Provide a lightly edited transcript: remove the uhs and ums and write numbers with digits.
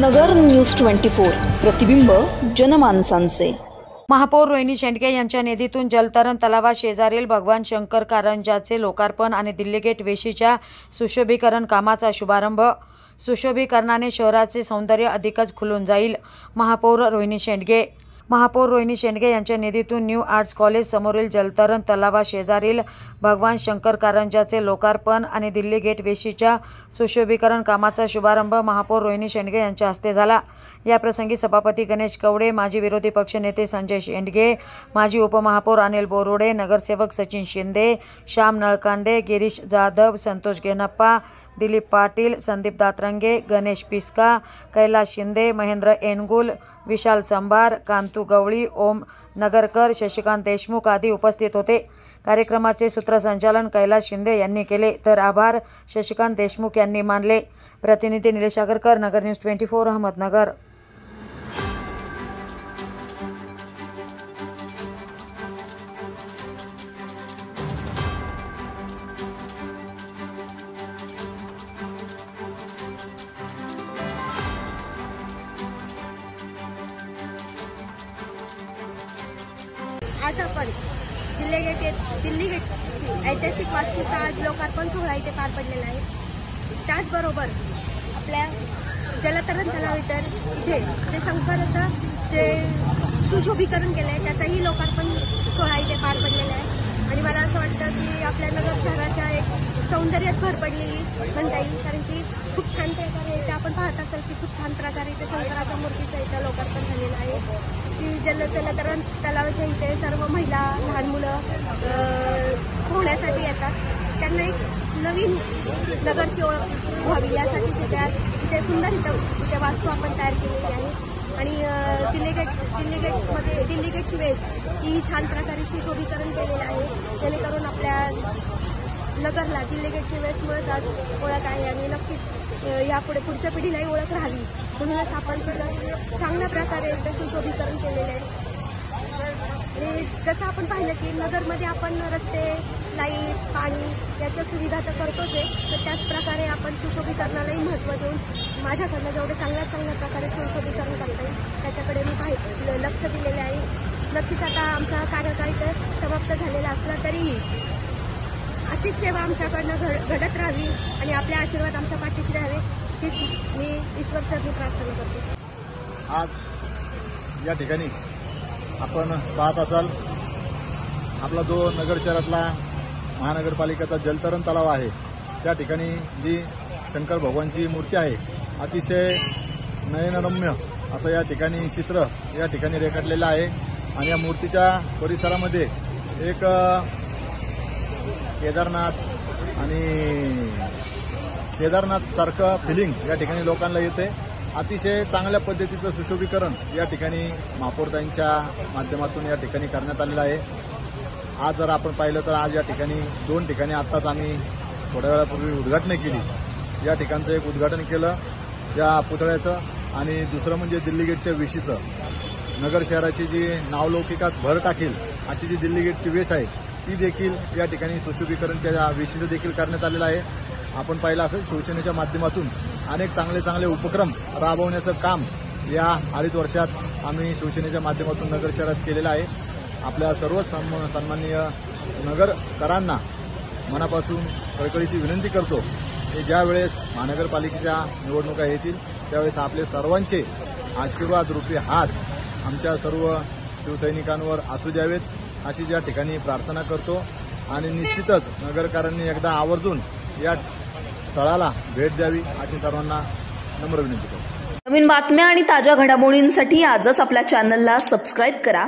नगर news 24 प्रतिबिंब जनमानसांचे। महापौर रोहिणी शेंडगे यांच्या निधीतून जलतरण तलावा शेजारील भगवान शंकर कारंजाचे लोकार्पण आणि दिल्ली गेट वेशीच्या सुशोभीकरण कामाचा शुभारंभ। सुशोभीकरणाने शहराचे सौंदर्य अधिकच खुलून जाईल। महापौर रोहिणी शेंडगे यांच्या निधीतून न्यू आर्ट्स कॉलेज समोरील जलतरण तलावा शेजारील भगवान शंकर कारंजाचे लोकार्पण आणि दिल्ली गेट वेशीच्या सुशोभीकरण कामाचा शुभारंभ महापौर रोहिणी शेंडगे यांच्या हस्ते झाला। या प्रसंगी सभापती गणेश कवडे, माजी विरोधी पक्षनेते संजय शेंडगे, माजी उपमहापौर अनिल बोरुडे, नगरसेवक सचिन शिंदे, श्याम नळकांडे, गिरीश जाधव, संतोष गेनप्पा, दिलीप पाटील, संदीप दातरंगे, गणेश पिस्का, कैलास शिंदे, महेंद्र एनगुल, विशाल संभार, कांतू गवळी, ओम नगरकर, शशिकांत देशमुख आदी उपस्थित होते। कार्यक्रमाचे सूत्रसंचालन कैलास शिंदे यांनी केले, तर आभार शशिकांत देशमुख यांनी मानले। प्रतिनिधी निलेश आगरकर, नगर न्यूज 24, अहमदनगर। आज आपण दिल्ली गेट ऐतिहासिक वास्तूचा आज लोकार्पण सोहळा इथे पार पडलेला आहे। त्याचबरोबर आपल्या जलतरण तलाव इथे जे शंकराचं जे सुशोभीकरण केलं आहे त्याचाही लोकार्पण सोहळा इथे पार पडलेला आहे। आणि मला असं वाटतं की आपल्या नगर शहराच्या एक सौंदर्यात भर पडलेली म्हणता येईल, कारण की खूप छान प्रकारे इथे आपण पाहत असाल की खूप छान प्रकारे इथे शंकराच्या मूर्तीचं इथं लोकार्पण झालेलं आहे। की जलतरण तलावाच्या इथे सर्व महिला, लहान मुलं पोहण्यासाठी येतात। त्यांना एक नवीन नगरची ओळख व्हावी यासाठी इथे सुंदर इथे वास्तू आपण तयार केलेली आहे। आणि दिल्ली गेटची वेस ही छान प्रकारे सुशोभीकरण केलेलं आहे, जेणेकरून आपल्या नगरला दिल्ली गेटची वेसमुळेच आज ओळख आहे आणि नक्कीच यापुढे पुढच्या पिढीलाही ओळख राहावी म्हणूनच आपण चांगल्या प्रकारे इथे सुशोभीकरण केलेले आहे। आणि जसं आपण पाहिलं की नगरमध्ये आपण रस्ते, लाईट, पाणी याच्या सुविधा तर करतोच आहे, तर त्याच प्रकारे आपण सुशोभीकरणालाही महत्त्व देऊन माझ्याकडनं जेवढे चांगल्या प्रकारे सुशोभीकरण करता येईल त्याच्याकडे मी लक्ष दिलेले आहे। नक्कीच आता आमचा कार्यकाळ इथे समाप्त झालेला असला तरीही अशीच सेवा आमच्याकडनं घडत राहावी आणि आपले आशीर्वाद आमच्या पाठीशी राहावे हीच मी ईश्वरचरणी प्रार्थना करतो। आज या ठिकाणी आपण पाहत असाल आपला जो नगर शहरातला महानगरपालिकेचा जलतरण तलाव आहे, त्या ठिकाणी जी शंकर भगवानची मूर्ती आहे, अतिशय नयनरम्य असं या ठिकाणी चित्र या ठिकाणी रेखाटलेलं आहे। आणि या मूर्तीच्या परिसरामध्ये एक केदारनाथ सारखं फिलिंग या ठिकाणी लोकांना येते। अतिशय चांगल्या पद्धतीचं सुशोभीकरण या ठिकाणी महापौरतांच्या माध्यमातून या ठिकाणी करण्यात आलेलं आहे। आज जर आपण पाहिलं तर आज या ठिकाणी 2 ठिकाणी आत्ताच आम्ही थोड्या वेळापूर्वी उद्घाटन केली। या ठिकाणचं एक उद्घाटन केलं या पुतळ्याचं, आणि दुसरं म्हणजे दिल्ली गेटच्या वेशीचं। नगर शहराची जी नावलौकिकात भर टाकेल अशी जी दिल्ली गेटची वेश आहे ती देखील या ठिकाणी सुशोभीकरण त्या वेशीचं देखील करण्यात आलेलं आहे। आपण पाहिलं असेल शिवसेनेच्या माध्यमातून अनेक चांगले उपक्रम राबवण्याचं काम या 2.5 वर्षात आम्ही शिवसेनेच्या माध्यमातून नगर शहरात केलेलं आहे। आपल्या सर्व सन्माननीय नगरकरांना मनापासून कळकळीची विनंती करतो की ज्यावेळेस महानगरपालिकेच्या निवडणुका येतील त्यावेळेस आपले सर्वांचे आशीर्वाद रूपी हात आमच्या सर्व शिवसैनिकांवर असू द्यावेत अशी या ठिकाणी प्रार्थना करतो। आणि निश्चितच नगरकरांनी एकदा आवर्जून या स्थळाला भेट द्यावी अशी सर्वांना नम्र विनंती करतो। नवीन बातम्या आणि ताज्या घडामोडींसाठी आजच आपल्या चॅनलला सबस्क्राईब करा।